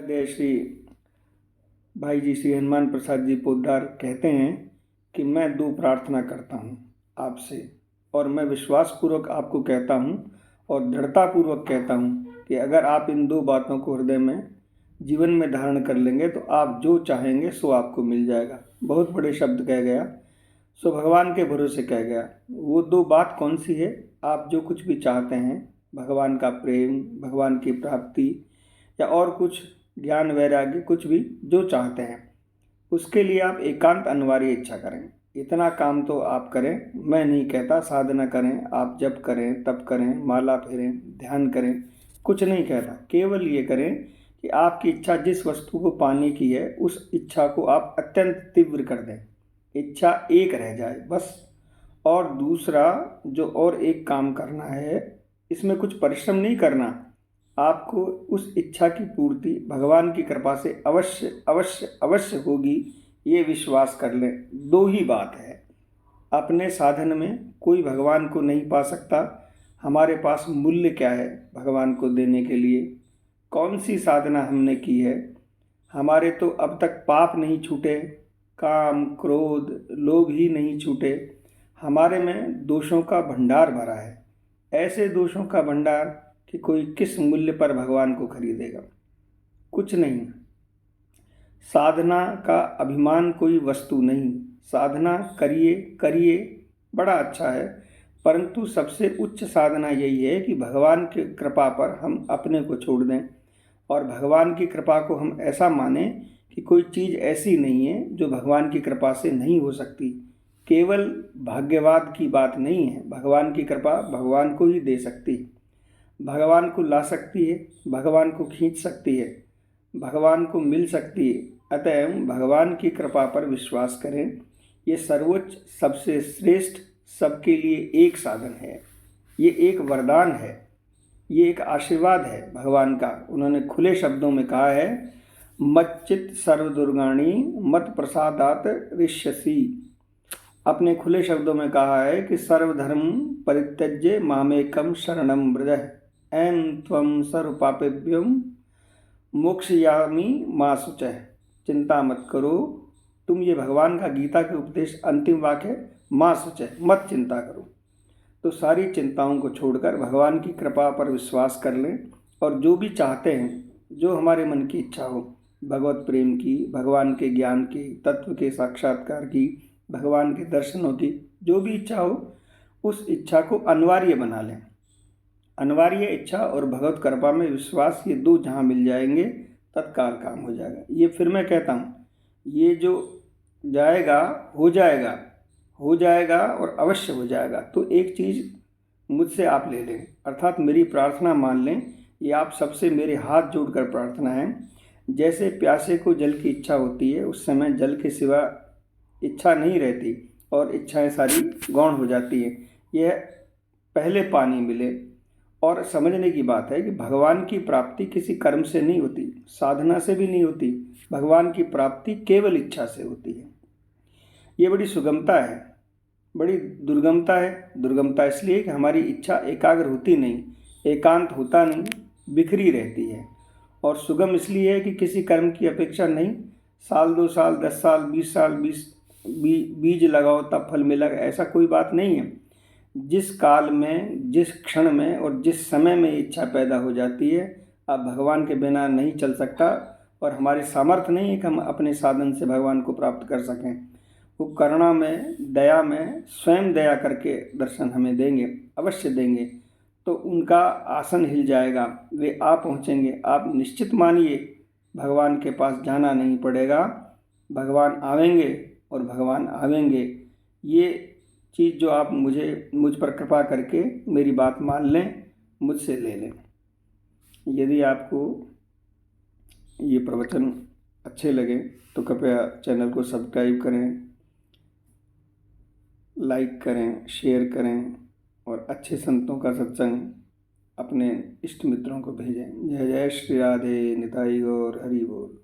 आराध्य श्री भाई जी श्री हनुमान प्रसाद जी पोद्दार कहते हैं कि मैं दो प्रार्थना करता हूँ आपसे, और मैं विश्वासपूर्वक आपको कहता हूँ और दृढ़तापूर्वक कहता हूँ कि अगर आप इन दो बातों को हृदय में जीवन में धारण कर लेंगे तो आप जो चाहेंगे सो आपको मिल जाएगा। बहुत बड़े शब्द कह गया, सो भगवान के भरोसे कह गया। वो दो बात कौन सी है? आप जो कुछ भी चाहते हैं, भगवान का प्रेम, भगवान की प्राप्ति या और कुछ ज्ञान वैराग्य, कुछ भी जो चाहते हैं, उसके लिए आप एकांत अनिवार्य इच्छा करें। इतना काम तो आप करें। मैं नहीं कहता साधना करें, आप जप करें, तप करें, माला फेरें, ध्यान करें, कुछ नहीं कहता। केवल ये करें कि आपकी इच्छा जिस वस्तु को पाने की है उस इच्छा को आप अत्यंत तीव्र कर दें। इच्छा एक रह जाए बस। और दूसरा जो और एक काम करना है, इसमें कुछ परिश्रम नहीं करना, आपको उस इच्छा की पूर्ति भगवान की कृपा से अवश्य अवश्य अवश्य होगी, ये विश्वास कर लें। दो ही बात है, अपने साधन में कोई भगवान को नहीं पा सकता। हमारे पास मूल्य क्या है भगवान को देने के लिए? कौन सी साधना हमने की है? हमारे तो अब तक पाप नहीं छूटे, काम क्रोध लोभ ही नहीं छूटे। हमारे में दोषों का भंडार भरा है, ऐसे दोषों का भंडार कि कोई किस मूल्य पर भगवान को खरीदेगा? कुछ नहीं। साधना का अभिमान कोई वस्तु नहीं। साधना करिए करिए, बड़ा अच्छा है, परंतु सबसे उच्च साधना यही है कि भगवान की कृपा पर हम अपने को छोड़ दें और भगवान की कृपा को हम ऐसा माने कि कोई चीज़ ऐसी नहीं है जो भगवान की कृपा से नहीं हो सकती। केवल भाग्यवाद की बात नहीं है, भगवान की कृपा भगवान को ही दे सकती है, भगवान को ला सकती है, भगवान को खींच सकती है, भगवान को मिल सकती है। अतएव भगवान की कृपा पर विश्वास करें। ये सर्वोच्च, सबसे श्रेष्ठ, सबके लिए एक साधन है। ये एक वरदान है, ये एक आशीर्वाद है भगवान का। उन्होंने खुले शब्दों में कहा है, मच्चित सर्वदुर्गाणी मत प्रसादात ऋष्यसि। अपने खुले शब्दों में कहा है कि सर्वधर्म परित्यज्य मामेकम शरणम व्रज ऐं त्वं सर्व पापेभ्यं मोक्षयामि मा शुचः। चिंता मत करो तुम, ये भगवान का गीता के उपदेश अंतिम वाक्य है, मा शुचः, मत चिंता करो। तो सारी चिंताओं को छोड़कर भगवान की कृपा पर विश्वास कर लें और जो भी चाहते हैं, जो हमारे मन की इच्छा हो, भगवत प्रेम की, भगवान के ज्ञान की, तत्व के साक्षात्कार की, भगवान के दर्शनों की, जो भी इच्छा हो, उस इच्छा को अनिवार्य बना लें। अनिवार्य इच्छा और भगवत कृपा में विश्वास, ये दो जहाँ मिल जाएंगे तत्काल काम हो जाएगा। ये फिर मैं कहता हूँ, ये जो जाएगा हो जाएगा, हो जाएगा और अवश्य हो जाएगा। तो एक चीज़ मुझसे आप ले लें, अर्थात मेरी प्रार्थना मान लें। ये आप सबसे मेरे हाथ जोड़कर प्रार्थना है। जैसे प्यासे को जल की इच्छा होती है, उस समय जल के सिवा इच्छा नहीं रहती और इच्छाएं सारी गौण हो जाती है। यह पहले पानी मिले। और समझने की बात है कि भगवान की प्राप्ति किसी कर्म से नहीं होती, साधना से भी नहीं होती। भगवान की प्राप्ति केवल इच्छा से होती है। ये बड़ी सुगमता है, बड़ी दुर्गमता है। दुर्गमता इसलिए कि हमारी इच्छा एकाग्र होती नहीं, एकांत होता नहीं, बिखरी रहती है। और सुगम इसलिए है कि किसी कर्म की अपेक्षा नहीं, साल 2 साल 10 साल 20 साल बीज लगाओ तब फल मिलेगा, ऐसा कोई बात नहीं है। जिस काल में, जिस क्षण में और जिस समय में इच्छा पैदा हो जाती है, अब भगवान के बिना नहीं चल सकता और हमारे सामर्थ्य नहीं है कि हम अपने साधन से भगवान को प्राप्त कर सकें। वो करुणा में, दया में स्वयं दया करके दर्शन हमें देंगे, अवश्य देंगे। तो उनका आसन हिल जाएगा, वे आ पहुँचेंगे। आप निश्चित मानिए, भगवान के पास जाना नहीं पड़ेगा, भगवान आवेंगे और भगवान आवेंगे। ये चीज़ जो आप मुझ पर कृपा करके मेरी बात मान लें, मुझसे ले लें। यदि आपको ये प्रवचन अच्छे लगे तो कृपया चैनल को सब्सक्राइब करें, लाइक करें, शेयर करें और अच्छे संतों का सत्संग अपने इष्ट मित्रों को भेजें। जय जय श्री राधे, निताई गौर, हरि बोल।